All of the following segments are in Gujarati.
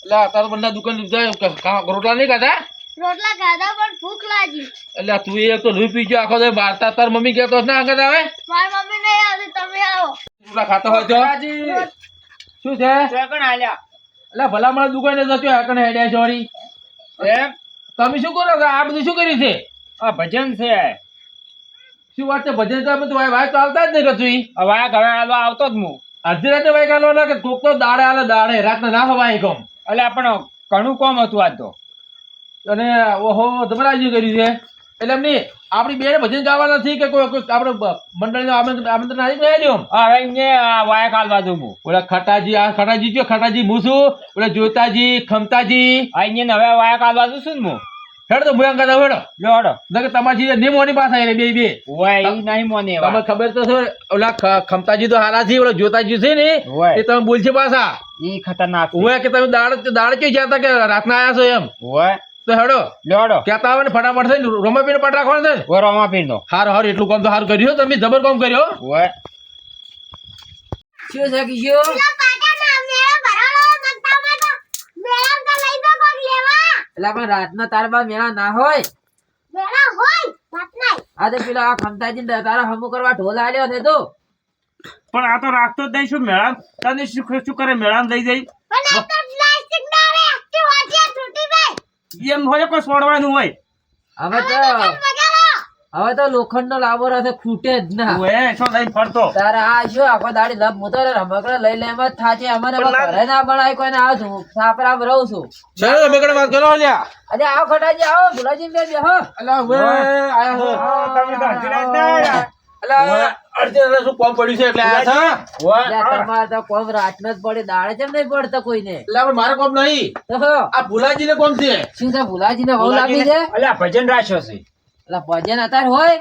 એટલે તાર બંને દુકાન રોટલા નહીં ખાધા? રોટલા ખાધા પણ ભૂખ લાગી. એટલે તું એક તો લોહી પી ગયો આખો દે બાર. તાર મમ્મી કહેતો ના આગળ આવે મારી મમ્મી નહીં આવતી, તમે આવો. રોટલા ખાતો હોય તો શું છે? એટલે ભલામણ દુકાને જતો આગળ હેડ્યા ચોરી. તમે શું કરો છો? આ બધું શું કર્યું છે? આ ભજન છે. શું વાત છે ભજન? તમે તો વાય તો આવતા જ નહીં કશું. વાયક હવે હાલવા આવતો જ હું. અડધી રાતે વાય કાઢો ના કે કોક તો દાડે હાલે દાડે રાતના ના હવાય કોમ. એટલે પણ ઘણું કોમ હતું આજ તો. અને ઓહો ધમરાજી કર્યું છે. એટલે એમની આપણી બેને ભજન ગાવા નથી કે કોઈ આપણે મંડળીનું આમંત્રણ આવી ગયા? હવે એમને વાયક હાલવા દઉં હું. ઓલા ખટાજી, આ ખટાજી જો ખટાજી હું છું, ઓલા જોતાજી, ખમતાજી, અહીંયા હવે વાયક હાલવા દઉં છું ને હું. હેડ તો ભૂયા કરતા હેડો. લો હડો. નકર તમારી નિમોની પાસે આવી બે બે. ઓય ઈ નહીં મોને. તમને ખબર તો છે ઓલા ખમતાજી તો હારા છે, ઓલા જોતાજી છે ને એ તમે બોલશે પાછા. ઈ ખતરનાક. ઓય કે તમે દાડ કે જતા કે રાતના આયા છો એમ. ઓય તો હેડો લો હડો. કહેતા આવે ને ફટાફટ થઈને રોમાપીને પાટ રાખવાનો છે ને. ઓ રોમાપીર નો. હારું એટલું કામ તો હારું કર્યું તમે, જબર કામ કર્યો. ઓય શું છે કિશો? એટલે પણ રાતના તાર બા મેળા ના હોય. આ તો પેલા આ ખમતાજી તારા હમુ કરવા ઢોલ આલ્યો છે તો. પણ આ તો રાખતો જ નહીં. શું મેળા તને શું કરે? મેળા લઈ જઈ એમ હોય કોઈ છોડવાનું હોય. હવે તો લોખંડ નો લાવો રહેશે, ખૂટે જ ના. ઓય શું લઈ ફરતો? તારા આ શું આખો દાડી લપ મુતો રમકડા લઈ લે એમ જ થાચે. અમારે ઘરે ના બનાય કોઈને. આવ છું સાપરામ રહું છું. ચાલો રમકડા વાત કરો લ્યા. અરે આવો ખટાજી આવો, ભુલાજી બે બેહો. અલા ઓય આયા છો. તમે તો હજી રાત ના આયા. અલા અડધે રાતે શું કામ પડ્યું છે એટલે આયા છો? એટલે તમારે તો કોમ રાતનો જ પડે, દાડે કેમ નહીં પડતો કોઈને? એટલે પણ મારે કોમ નહીં, તો આ ભુલાજી ને કોમ છે. શું છે? ભુલાજી ને બહુ લાગી છે. અલ્યા ભજન રાખ્યો છે. એટલે ભજન અત્યારે હોય.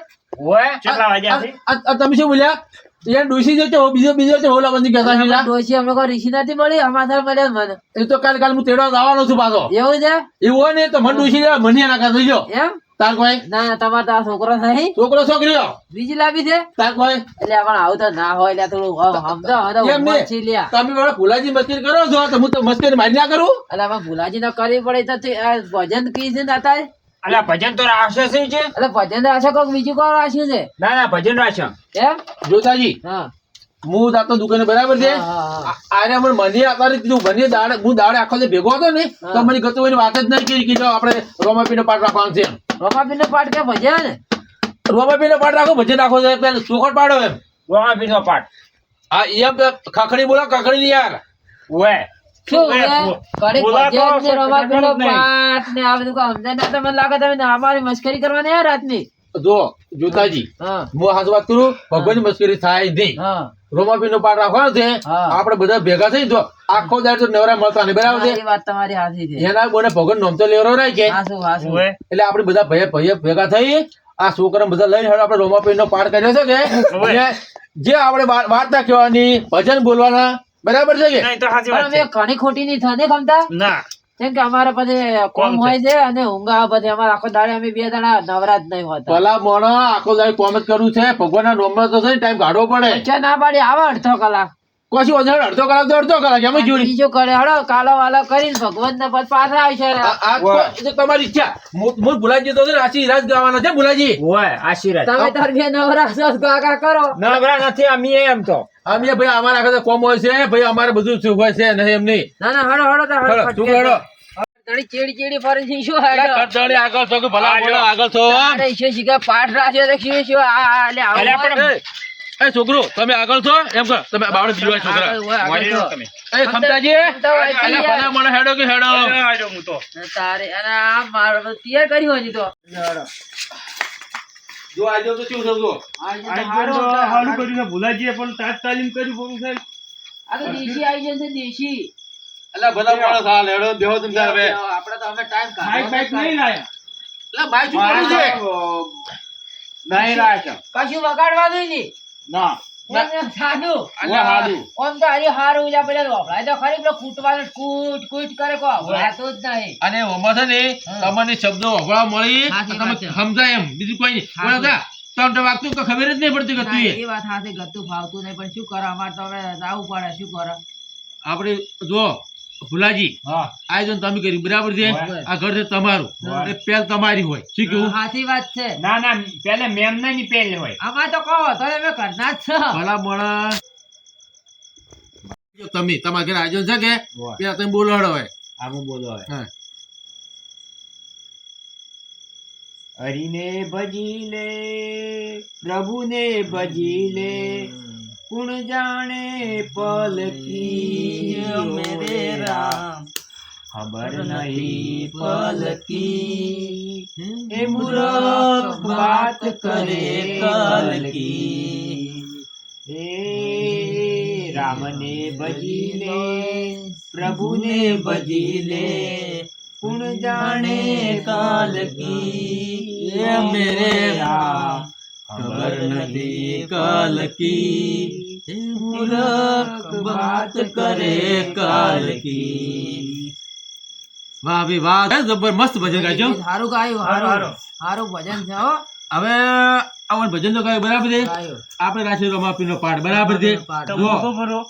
ઓય કેટલા વાગ્યા છે? આ તમે શું બોલ્યા? યાર ડોસી જે છે બીજો છે હોલા બંધી કહેતા છે. ડોશી અમને કોઈ ઋષિ નથી મળી, અમારે મળ્યા મને. એ તો કાલ હું તેડવા આવવાનો છું પાછો. એવું છે? એવું હોય ને તો મને ડોસી મને નાખા થઈ ગયો. એમ તાર કોઈ ના ના, તમારે તો આ છોકરો નહીં, છોકરો છોકરીઓ બીજી લાવી છે. તાર કોઈ એટલે પણ આવું તો ના હોય. એટલે થોડું સમજો હવે તો એમ ઉંમર નહીં. છે લ્યા. તમે મારા ભુલાજી મસ્તી કરો છો તો હું તો મસ્તી મારી ના કરું. એટલે અમે ભુલાજી ને કરવી પડે તો આ ભજન કી છે ને અત્યારે. અલ્યા ભજન તો રાખ્યો છે. એટલે ભજન રાશે કોક બીજું કોણ રાખ્યું છે? ના ના ભજન રાખ્યો. એમ? જોતાજી હા હું જાતો દુકાને બરાબર છે. આરે મને અત્યારે કીધું મને દાડે હું દાડે આખો ભેગો હતો ને તો મને ગતો એની વાત જ નહીં કરી કે આપણે રોમાપીનો પાઠ રાખવાનો છે. રોમાપીર નો પાઠ કે ભજન? રોમાપીનો પાઠ રાખો, ભજન રાખો છે ચોખટ પાડો એમ. રોમાપીર નો પાઠ. હા એમ ખખડી બોલો, ખખડી ની યાર. ઓય શું ઘડીક ભજન ને રોમાપીર નો પાઠ ને આ બધું સમજાય ના? તમને લાગે તમે અમારી મસ્કરી કરવાની યાર રાતની? જો જોતાજી હા હું હાથ વાત કરું, ભગવાનની મસ્કરી થાય નહીં. હા રોમાપીનો પાઠ રાખવાનો છે. હા. આપણે બધા ભેગા થઈ જો આખો દાડ તો નવરા મળતા નહીં બરાબર છે. એ વાત તમારી સાચી છે. એના બોને ભગવાન નોમ તો લેવરો રહે કે હાસુ હાસુ. ઓય એટલે આપણે બધા ભાઈ ભેગા થઈ આ છોકરા બધા લઈને હવે આપણે રોમાપીનો પાઠ કર્યો છે કે અને જે આપણે વાર્તા કહેવાની, ભજન બોલવાના, બરાબર છે કે નહીં તો સાચી પણ વાત અમે છે. ઘણી ખોટી નહીં થને ગમતા. ના કેમ કે અમારે પછી કોમ હોય છે અને ઊંઘ આવે બધી. અમારે આખો દાડે અમે બે દાડા નવરા જ નહીં હોતા. ભલા મોણો આખો દાડ કોમ જ કરવું છે. ભગવાનના નોમમાં તો છે ટાઈમ કાઢવો પડે. ચા ના પાડી આવે અડધો કલાક. કશું વધારે અડધો કલાક તો અડધો કલાક એમ જ જોડી. બીજું કરે હળો કાલો વાલો કરીને ભગવાન ને પછી પાછા આવશે. આ તમારી ઈચ્છા. હું ભુલાજી તો છે ને આશી રાત ગાવાના છે ભુલાજી. ઓય આશીર્વાદ. તમે તાર બે નવરા છો ગાગા કરો. નવરા નથી અમે એમ તો. અમે ભાઈ અમારા આખા કોમ હોય છે ભાઈ, અમારે બધું સુખ હોય છે નહીં એમ નહીં. ના ના હળો હળો તાર હેડો, તું હેડો. ચેડી ચેડી ફરે છે શું હેડો? કટડે આગળ છો કે ભલા મોણો આગળ છો. અરે શું શીખા પાઠ રાખ્યો તો શું આ લે આવું અલ્યા પણ એ છોકરો તમે આગળ છો એમ કહો. તમે બાવળે બીજવા છોકરા. વાળી લો તમે. એ ખમતાજી અલ્યા ભલા મોણો હેડો કે હેડો. આજો હું તો. તારે અને આ મારો તૈયાર કર્યું હજી તો. જો આજો તો શું સમજો. હારું કર્યું છે ભુલાજીએ પણ તાત્કાલિક કર્યું બહુ સાહેબ. આ તો દેશી આવી જશે દેશી. અલ્યા ભલા મોણો સાલ હેડો બેહો તમે તાર હવે. આપણે તો અમે ટાઈમ માઈક બાઈક નહીં લાયા. અલ્યા માય શું કરું છે? નહીં રાખ્યો. કશું વગાડવાનું નહીં. ના સાદું અલ્યા હાડું. ઓમ તો હરી હારું ઉલ્યા પેલા વપરાય તો ખરી પેલો કૂટવાનું કૂટ કૂટ કરે કો વપરાતો જ નહીં. અને ઓમાં છે ને તમને શબ્દો વપરાવા મળી સાચી તમે વાત છે. સમજાય એમ, બીજું કોઈ નહીં. સાચી. બોલો તા તો વાગતું તો ખબર જ નહીં પડતી કે તું એ વાત હાથે ગતું ફાવતું નહીં પણ શું કરો અમારે તો હવે જાવું પડે શું કરો. આપણે જો ભુલાજી હા આ જો તમે કર્યું બરાબર છે હોય. આ ઘર છે તમારું હોય. એ પેલ તમારી હોય શું કેવું સાચી વાત છે ના ના પેલે મેમ ની પેલ હોય આમાં તો કહો તો અમે કરના જ છો ભલા મોણા જો તમે તમારા ઘરે આયોજન છે કે હોય. પેલા તમે બોલાડો હોય આવું બોલો હવે હા હરિને ભજી લે પ્રભુને ભજી લે કુણ જાણે પલકી મેરે રામ ખબર નહીં પલકી એ મૂરખ બાત કરે કલકી એ રામને ભજી લે પ્રભુને ભજી લે કુણ જાણે કાલકી એ મેરે રામ ખબર નથી કાલકી મૂરખ બાત કરે કાલકી વાહ ભાઈ વાહ જબરમસ્ત ભજન ગાજો સારું ગાયું સારું સારું ભજન છે હો હવે આવન ભજન તો ગાયું બરાબર છે ગાયું આપણે રાશિ રમાપીનો પાઠ બરાબર છે પાઠ. જો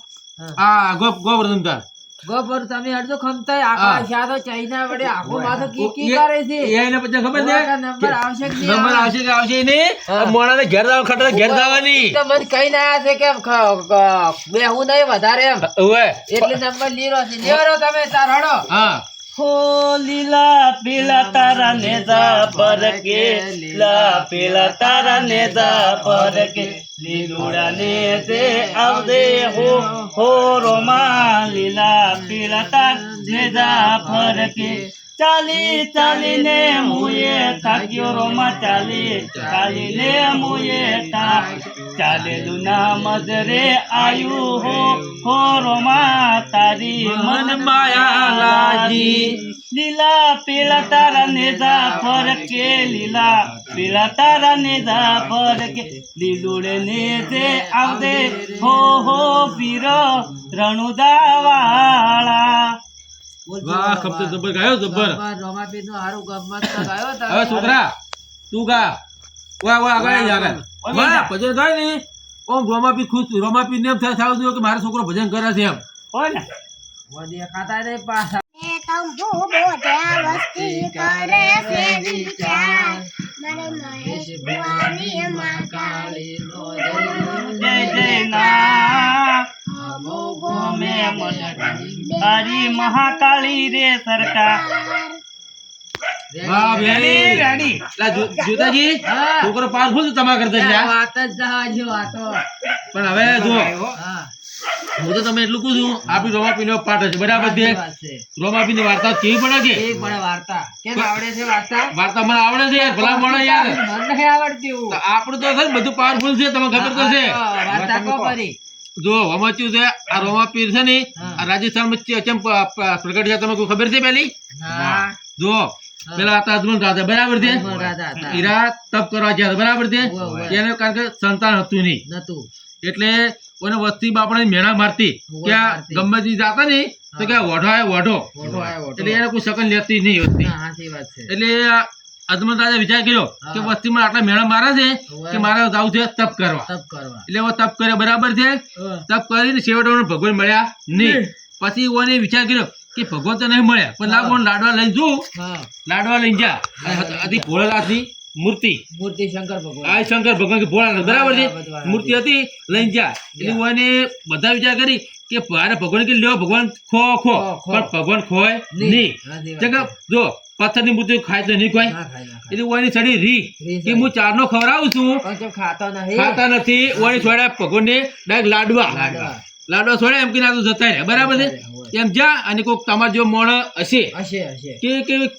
આ ગોવર્ધન તાર ગોબર તમે અડધો ખમતાય આખા શાદો ચાઇના વડે આખો માથો કી કી કરે છે એને પછી ખબર છે નંબર આવશે કે નહીં નંબર આવશે કે આવશે નહીં મોણાને ઘેર દાવ ખટર ઘેર દાવાની તો મને કઈ ના આયા છે કે બેહું નહીં વધારે એમ ઓએ એટલે નંબર લીરો છે લેવરો તમે તાર હડો હા હો લીલા પીલા તારા નેજા પર કે લીલા પીલા તારા નેજા પર કે લીલુડા ને તે આવદે હો રોમા લીલા પીલા તાર નેજા પર કે ચાલી ચાલીને મુએ થાક્યો રોમા ચાલીને મુએ ચાલેલું ના મજરે આયુ હો રોમા તારી મન માયા લાગી લીલા પીળા તારા નેજા પર કે લીલા પીળા તારા નેજા પર કે લીલુડે નેજે આવદે હો પીર રણુદાવાળા વાહ ખબર જબર ગાયો જબર રોમાપીર નું હારું ગમત તો ગાયો તમે. હવે છોકરા તું ગા ઓય ઓય આગળ જા આગળ વાહ ભજન ગાય ને ઓમ રોમાપી ખુશ રોમાપી ને એમ થાય થાવ કે મારો છોકરો ભજન કરે છે એમ હોય ને વો દેખાતા નહીં પાછા એ કંભુ બોધ્યા વસ્તી કરે છે વિચાર મારે મહેશ ભવાની માં કાળી નો જય જય ના ગોમે મન તારી મહાકાળી રે સરકાર વાહ બેની રાણી લા જોતાજી હા. છોકરો પાવરફુલ છે તમારા કરતા લ્યા. વાત જ જવા વાતો પણ હવે જો હા હું તો તમે એટલું કહું છું આપણી રોમાપીનો પાઠ છે બરાબર છે સાચી વાત છે રોમાપીની વાર્તા કેવી પડે છે એક બડે વાર્તા કેમ આવડે છે વાર્તા વાર્તા મને આવડે છે યાર ભલા મોણા યાર મને નહીં આવડતી એવું. તો આપણું તો છે ને બધું પાવરફુલ છે તમને ખબર તો છે વાર્તા કો પરી જો વમાચ્યું છે આ રોમાપીર છે ને હા. આ રાજસ્થાનમાં ચેમ પ્રગટ છે તમને કોઈ ખબર છે પેલી ના જો પેલા હતા અજમલ રાજા બરાબર છે અજમલ રાજા હતા. ઈરા તપ કરવા ગયા હતા, બરાબર છે ઉવ્વ, ઉવ્વ. એને કારણ કે સંતાન હતું નહીં નતું એટલે કોને વસ્તી બાપડે મેણા મારતી ઉવ્વ, કે આ મારતી. ગમે તે જાતા ને તો કે આ વઢો આયો વઢો મોટો આયો મોટો. એટલે એને કોઈ શકન લેતી નહીં વસ્તી ના, સાચી વાત છે એટલે આ અજમલ રાજા વિચાર કર્યો કે હા. વસ્તીમાં આટલા મેણા મારે છે ઉવ્વ. કે મારે જવું છે તપ કરવા તપ કરવા એટલે હવે તપ કરે બરાબર છે તપ કરીને છેવટે ઓને ભગવાન મળ્યા નહીં પછી ઓને વિચાર કર્યો કે ભગવાન તો નહીં મળ્યા પણ લાગો લાડવા લઈને જોઉં હા લાડવા લઈને જા હતી ભોળાનાથની મૂર્તિ મૂર્તિ શંકર ભગવાન આ શંકર ભગવાન કે ભોળાનાથ બરાબર છે બરાબર. મૂર્તિ હતી લઈને જા એટલે ઓને બધા વિચાર કરી કે મારે ભગવાન કે લ્યો ભગવાન ખો ખો ખો. પણ ભગવાન ખોય નહીં સાચી વાત કે જો પથ્થરની મૂર્તિ ખાય તો નહીં ખોય ના ખાય, ના ખાય. એટલે ઓની ચડી રી રી કે હું ચારનો ખવડાવું છું પણ કેમ ખાતો નહીં ખાતા નથી ઓની છોડ્યા ભગવાનને ડાયરેક્ટ લાડવા લાડવા છોડ્યા એમ કે ના તો જતા રહે બરાબર છે એમ જા અને કોઈક તમાર જો મોણ હશે હશે હશે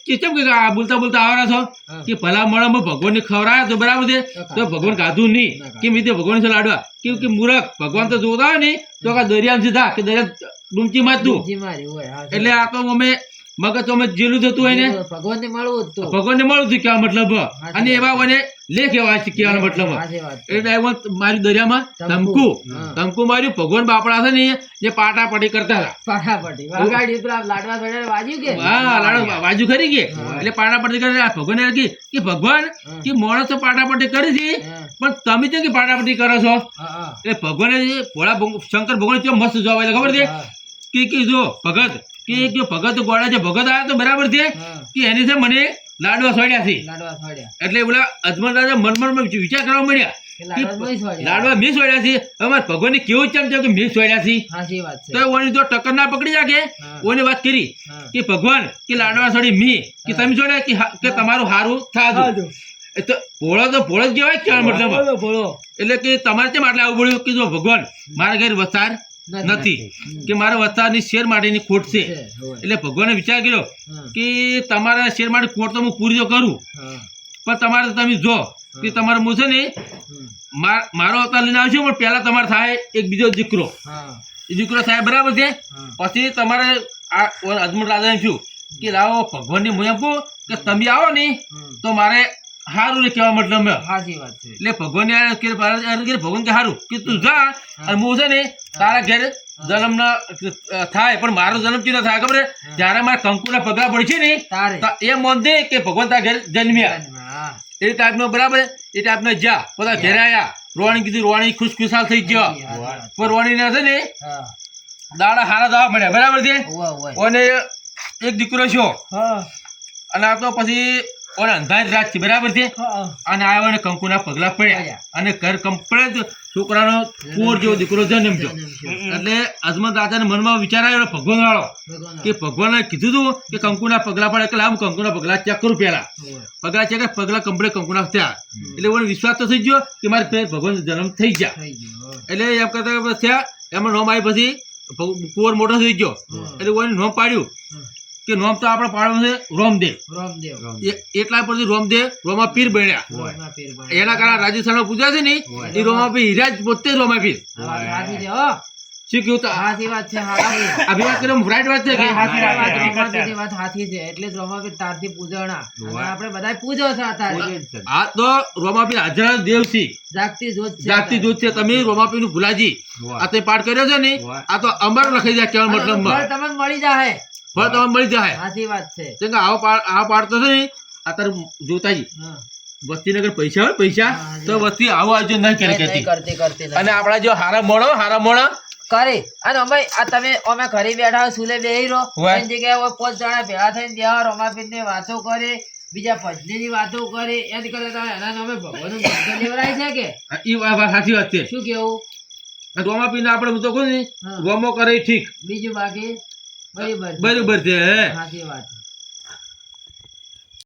કે કેમ કે આ બોલતા બોલતા આવવાના છો હા. કે ભલા મોણામાં ભગવાનને ખવડાયા તો બરાબર છે તો ભગવાન ખાધું નહીં કે મીતે ભગવાન છે લાડવા કે મૂરખ ભગવાન તો જોતા હોય ને તો આ દરિયામાં સીધા કે દરિયા ડૂમચી મારતું જી મારી હોય હા, એટલે આ તો અમે મગજ તો અમે જેલું થતું હોય ને ભગવાનને મળવું જ તું. ભગવાનને મળું છું કહેવા મતલબ અને એવા મને લેખ એવા છે કહેવાનો મતલબ સાચી વાત છે. એટલે એમાં મારી દરિયામાં ધમકુ. ધમકુ માર્યું ભગવાન બાપડા છે ને જે પાટા પડી કરતા હતા ફટાફટી વગાડ્યું પેલા લાડવા થોડા વાજ્યું કે હા લાડો બાજુ ખરી કે એટલે પાટા પડી કરે ભગવાન એમ કે ભગવાન કે માણસ તો પાટા પડી કરી છે હા. પણ તમે કેમ કે પાટા પડી કરો છો હા, હા. એટલે ભગવાને જે ભોળા શંકર ભગવાન કેમ મસ્ત જવાબ આપ્યો ખબર છે હા. કે જો ભગત કે એક જો ભગત ગોળા છે ભગત આવ્યો તો બરાબર છે હા. કે એની છે મને લાડવા સોડ્યા છે લાડવા છોડ્યા એટલે પેલા અજમલ રાજા મનમાં વિચાર કરવા મળ્યા કે લાડવા નહીં છોડ્યા. લાડવા મેં સોડ્યા છે હવે મારા ભગવાનને કેવું ચમ છે કે મેં સોડ્યા છે સાચી વાત છે. તો ઓની જો ટક્કર ના પકડી જાય હા. ઓની વાત કરી હા. કે ભગવાન કે લાડવા સોડી મી કે તમે જોડે કે તમારું હારું થાતું એ તો ભોળો જ કહેવાય કે મતલબ એટલે કે તમારે કેમ આટલે આવવું પડ્યું કે જો ભગવાન મારા ઘેર વસ્તાર નથી કે મારા વસ્તારની શેર માટેની ખોટ છે છે, હોય. એટલે ભગવાને વિચાર કર્યો હા. કે તમારા શેર માટે ખોટ તો હું પૂરી તો કરું હા. પણ તમારે તમે જો કે તમારે હું છે ને હમ. મારો અવતાર લઈને આવશું પણ પહેલા તમારે થાય એક બીજો દીકરો હા. એ દીકરો થાય બરાબર છે હા. પછી તમારે આ અજમલ રાજાને શું કે લાવો ભગવાનની હું એમ કહું કે તમે આવો ને હમ. તો મારે સારું ને કહેવા મતલબ સાચી વાત છે. એટલે ભગવાન ભગવાન કે સારું કે તું જા અને હું છે ને તારા ઘેર જન્મ થાય પણ મારો જન્મ કેમ થાય ખબર છે? જ્યારે મારા કંકુના પગલા પડશે ને તારે તો એ મન દે કે ભગવાન તારા ઘેર જન્મ્યા હા. એ ટાઈપનો બરાબર એ ટાઈપનો જા બધા ઘેર આયા રોણી કીધું રોણી ખુશખુશાલ થઈ ગયો સાચી વાત. પણ રોણી ને છે ને હા. દાડા હારા દવા મળ્યા બરાબર છે હોય, હોય. અને એક દીકરો છો હા. અને આ તો પછી ઓને અંધારી રાત છે બરાબર છે હા. અને આવ્યો અને કંકુના પગલા પડ્યા પડ્યા. અને ઘર કમ્પ્લેટ છોકરાનો કુંવર જેવો દીકરો જન્મ થયો એટલે અજમલ રાજાને મનમાં વિચાર આવ્યો ભગવાન વાળો ભગવાન. કે ભગવાને કીધું હતું કે કંકુના પગલા પડે એટલે આમ કંકુના પગલા ચેક કરું પેલા હોય. પગલા ચેક પગલા કમ્પ્લેટ કંકુના થયા એટલે મને વિશ્વાસ તો થઈ ગયો કે મારે ફેર ભગવાન જન્મ થઈ ગયા થઈ ગયું. એટલે એમ કરતા થયા એમાં નોમ આવી પછી કુંવર મોટો થઈ ગયો એટલે ઓને નોમ પાડ્યું કે નોમ તો આપણે પાડવાનું છે રોમદેવ રામદેવ. એટલા પરથી રોમદેવ રોમાપીર બન્યા રોમના પીર બને. એના કારણે રાજસ્થાનમાં પૂજા છે ને એ રોમાપીર હીરા જ પોતે જ રોમાપીર આ વાત સાચી છે, હો. શું કેવું તો સાચી વાત છે, સાચી. આ વાત કરીને રાઈટ વાત છે કે સાચી વાત છે. રોમાપીરની વાત સાચી છે. એટલે જ રોમાપીર તારથી પૂજણા. અને આપણે બધાય પૂજો છે અત્યારે. આ તો રોમાપીર હાજર દેવ છે જાગતી જોત છે. જાગતી દૂધ છે તમે રોમાપીર નું ભુલાજી આ તે પાઠ કર્યો છે ને આ તો અમર લખાઈ જાય કેવા ફળ મતલબમાં તમને મળી જાય. ફળ તમને મળી જાય સાચી વાત છે. કેમ કે આવો પાઠ તો છે ને અત્યારે જોતાજી હા. વસ્તીનગર પૈસા હોય પૈસા તો વસ્તી આવો આયોજન નહીં કરી નહીં કરતી કરતી નહીં. અને આપણા જો હારા મોણો કરે અને અમે આ તમે અમે ઘરે બેઠા હોય, સુલે બેહી રહો હોય. એની જગ્યાએ હવે 5 જણા ભેગા થઈને બેહો, રોમાપીરની વાતો કરે, બીજા ભજનીની વાતો કરે. એની કરતા એના નામે ભગવાનનું ભજન લેવરાય છે કે એ વાત સાચી વાત છે શું કેવું? રોમાપીર આપણે હું તો કહું ને હા. રોમો કરે એ ઠીક બીજું બાકી બરાબર છે. બરોબર છે હે સાચી વાત.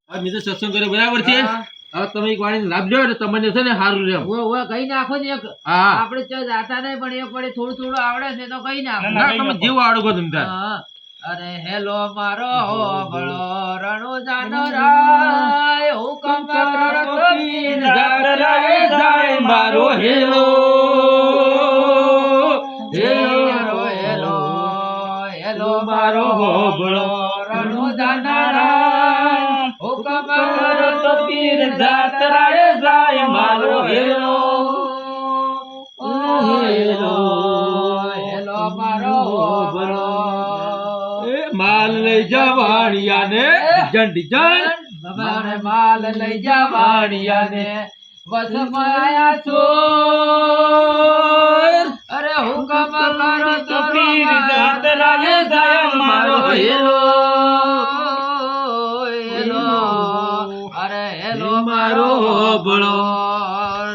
હવે મિત્રો સત્સંગ કર્યો બરાબર છે હા. હવે તમે એક વાણીનો લાભ લ્યો એટલે તમને છે ને સારું રહે કઈ નાખો ને એક હા આપણે તો જાતા નહીં પણ એક વડે થોડું થોડું આવડે છે તો કઈ નાખો. ના તમે જેવું આવડો કહો તમે તાર હા. અરે હેલો મારો બળો રણો જાનો રાય હુકમ કરો તો પીર જાત રાય જાય મારો હેલો હેલો હેલો હેલો મારો બળો રણો જાનારા હુકમ કરો તો પીર જાત રાય જાય મારો હેલો હેલો હેલો મારો બળો માલ લઈ જવાણિયાને જંડી જંડ બાબાને માલ લઈ જવાણિયાને વસમાં આયા છો. અરે હુકમ કરો તો પીર જાત રાય જાય મારો હેલો હેલો અરે હેલો મારો ભળો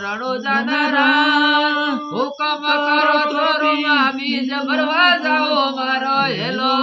રણો જાનારા હુકમ કરો તો રૂમા બીજ ભરવા જાઓ મારો હેલો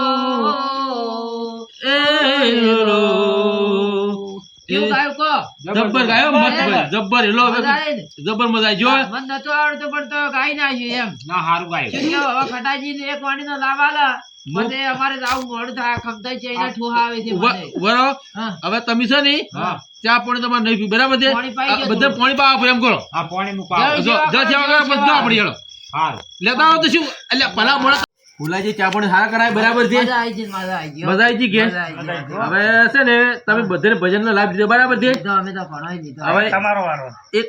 કેવું ગાયું કહો? જબ્બર ગાયો મસ્ત ભાઈ જબ્બર હેલો મજા આવી ને? જબ્બર મજા આવી જો મને નતો આવડતું પણ તો ગાઈ નાખ્યું એમ. ના હારું ગાય શું કેવું? હવે ખટાજી ને એક વાણીનો લાભ આલા પછી અમારે તો આવું મોડું થાય ખમતાઈ છે એના ઠુહા આવે છે મને. બરો હા. હવે તમે છે ને હા ચા પાણી તમારે નહીં પી બરાબર છે પાણી પાઈ ગયો બધા થોડું. પાણી પાવા એમ કરો આ પાણી નું જાઓ, પાવ જો સેવા જો કરો, સેવા કરો સેવા. પછી આપણી હેલો હારું લેતા આવો તો શું એટલે ભલા મોડા ફુલાજી ચા પાણી સારા કરાય બરાબર છે મજા આવી છે મજા આવી ગઈ. મજા આવી ગઈ કે મજા આવી ગઈ. હવે છે ને તમે બધાને ભજનનો લાભ દીધો બરાબર છે લીધો, અમે તો ભણાઈ લીધો. હવે તમારો વારો એક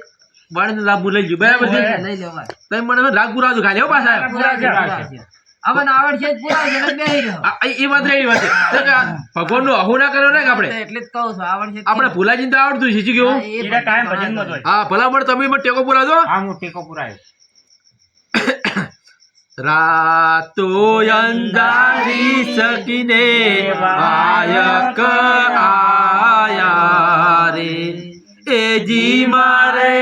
વાણીનો લાભ હું લઈ ગયો બરાબર છે લઈ લો ભાઈ. તમે મને રાગ પુરાજો ખાલી હો પાછા પૂરા છે, પૂરા છે. હવે આવડશે જ પૂરા છે એટલે બેહી રહો. એ વાત રહી વાત છે કે ભગવાન નું અહુ ના કરો ને કે આપણે એટલે જ કહું છું આવડશે જ આપણે ભુલાજી તો આવડતું છે શું કેવું હા, એ ઈરા કાયમ ભજનમાં જ હોય હા ભલા મળે તમે મને ટેકો પુરાજો હા હું ટેકો પુરાય રાતો અંધારી શકીને વાયક આયા રે એજી મારે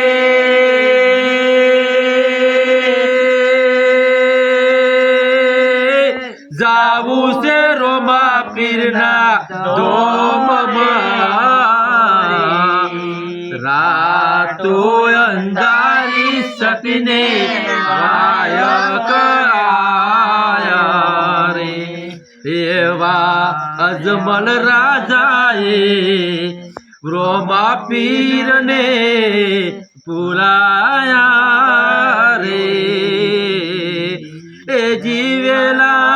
જાવું છે રોમા પીરના ધોમમાં રાતો અંધારી શકીને વાયક આયા રે એવા અજમલ રાજાએ રોમા પીરને પુરાયા રે એ જીવેલા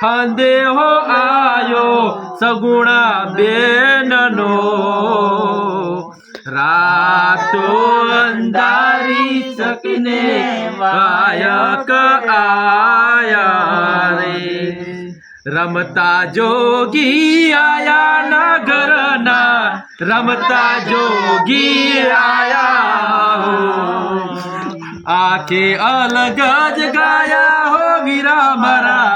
હંદેહો આયો સગુણા બેનનો રાતો અંધારી શકીને વાયક આયા રે રમતા જોગી આયા નગરના રમતા જોગી આયા આખે અલગ જ ગાયા હો વીરા મારા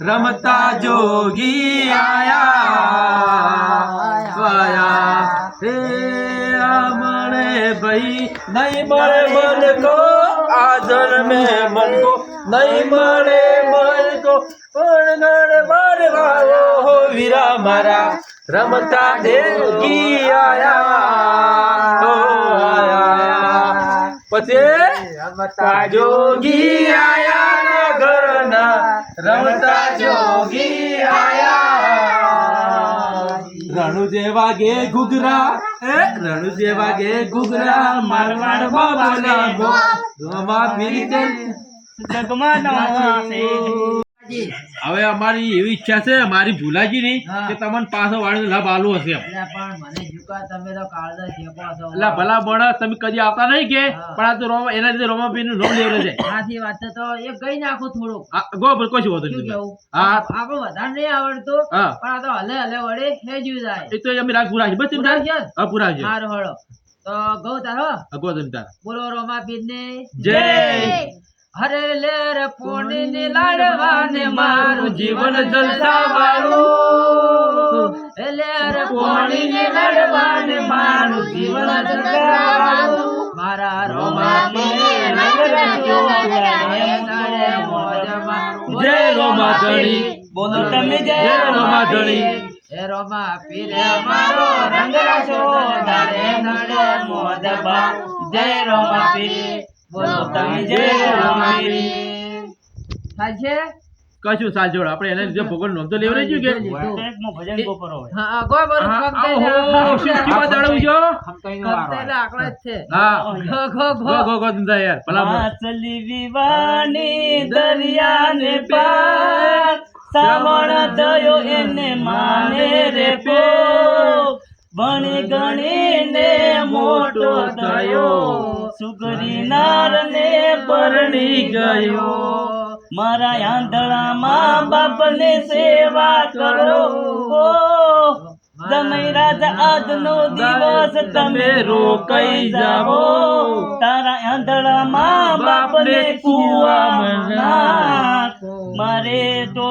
રમતા જોગી આયા હે મળે ભાઈ નહીં મળે મન કો આ જન્મે મન કો નહીં મળે મન કો પણ ગણ હો વીરા મારા રમતા જોગી આયા હો આયા પછી રમતા જોગી આયા ઘરના રમતા જોગી આયા રણુ જેવા ગે ઘુઘરા રણુ જેવા ગે ઘુઘરા મારવાડ બોલાવો રોમા પીર હવે અમારી એવી ઈચ્છા છે મારી ભૂલાજી ની કે તમને પાછો વાળીનો લાભ આલો હશે એટલે પણ મને ઝુકા તમે તો કાળજા શેકો છો. એટલે ભલા બોણા તમે કદી આવતા નહીં કે પણ આ તો રોમા એના લીધે રોમાપીર નું નામ લેવડે છે આથી વાત છે તો એ ગઈ નાખું થોડુંક. ગો પર કશું હોતું શું નહીં કેવું? હા આપણું વધારે નહીં આવડતું હા પણ આ તો હલે હલે વડે હેજ્યું જાય. એ તો અમે રાગ પૂરા છે બસ પૂરા ચિંતા છે? હા પૂરા છે હારું હળો તો ગૌ તારો ગો ચિંતા બોલો રોમાપીર ને જય હરે લેર પોણી ને લાડવા ને મારું જીવન જલસા વાળું. લેર પોણી ને લાડવા ને મારું જીવન જલસા વાળું. મારા રોમાપીર રંગ રચ્યો દાડે દાડે મોજમાં. જય રોમાધણી બોલો તમે જય રોમાધણી હે રોમાપીર મારો રંગ રચ્યો દાડે દાડે મોજમાં. જય રોમાપીર બોલો તમે જય રોમાપીર. થાય છે? કશું સાલ જોડ આપણે એના લીધે ભગવાન નોંધ તો લેવડાઈ ગયું કે ભજન ગોપરો હોય હા કોઈ બરું હા, કમ થઈ આહો, શિવજી માં દાડવું છો? આકડા જ છે. હા go go go go go ધંધા યાર ભલા બોલ. માછલી વિવાની દરિયાને પાર શ્રવણ થયો એને માને રે પો ભણી ગણીને મોટો થયો સુગરી નારને પરણી ગયો મારા આંધળામાં બાપને સેવા કરો જમાઈ રાજા આજનો દિવસ તમે રોકાઈ જાઓ તારા આંધળામાં બાપને કુવામાં નાખ મારે તો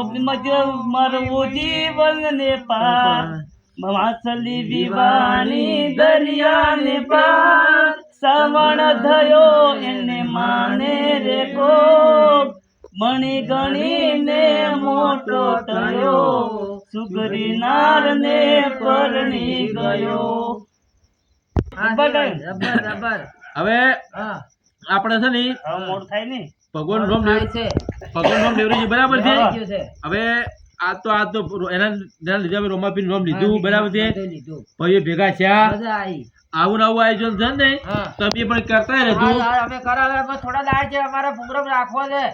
મરવું જીવન ને પાર માછલી વિવાની દરિયાને પાર શ્રવણ થયો એને માને રે કો મણી ગણીને મોટો થયો સુગરી નારને પરણી ગયો. જબર જબર. હવે હા આપણે છે ને હવે મોડ થાય ને ભગવાન નામ થાય છે. ભગવાન નામ લેવડાવી બરાબર છે થઈ ગયું છે. હવે આ તો એના લીધે અમે રોમાપીર નામ લીધું બરાબર છે બધું લીધું. ભાઈઓ ભેગા થયા મજા આવી. આવું ને આવું આયોજન છે ને હા. તમે પણ કરતા રહેજો હા, અમે કરાવે પણ થોડા દાડ છે અમારે પ્રોગ્રામ રાખવો છે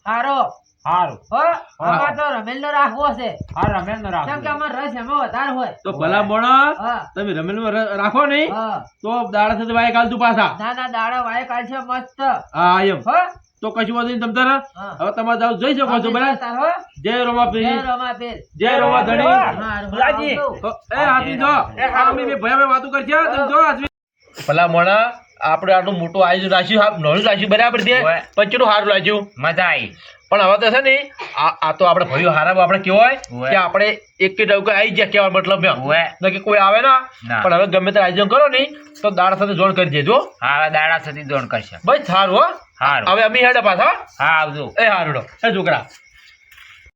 હારો હારું હો અમારે તો રમેલ નો રાખવો છે હા રમેલ નો કેમ કે અમારે રસ એમાં વધારે હોય. તો ભલા મોણા હા તમે રમેલમાં રાખો નહીં હા તો દાડા સાથે વાય કાલ તું પાછા ના ના દાડા વાય કાઢ છે મસ્ત હા એમ હો તો કશું વાંધો નહીં તમ તારે હા. હવે તમારે જાવ જોઈ શકો છો બરાબર તાર હો જય રોમાપીર જય રોમાપીર. જય રોમાધણી હારું, ભલાજી. આવજો. એ હાથી જો એ હામી બે ભયા બે વાતો કરશે તમે જો હાથી ભલા મોણા આપણે આટલું મોટું આયોજન રાખ્યું નોનું રાખ્યું બરાબર છે ઓવે. પણ કેટલું સારું લાગ્યું મજા આવી. પણ હવે તો છે ને આ તો આપણે ભર્યું હારા આપણે કેવાય ઓવે. કે આપણે એક કે ડવકા આવી ગયા કેવા મતલબ ઓવે. કે કોઈ આવે ના ના. પણ હવે ગમે તે આયોજન કરો ને તો દાડા સાથે જોડ કરી દેજો હા દાડા સુધી જોણ કરશે. ભાઈ સારું હો સારું. હવે અમે હેડે પાછા હા આવજો. એ હારુડો એ છોકરા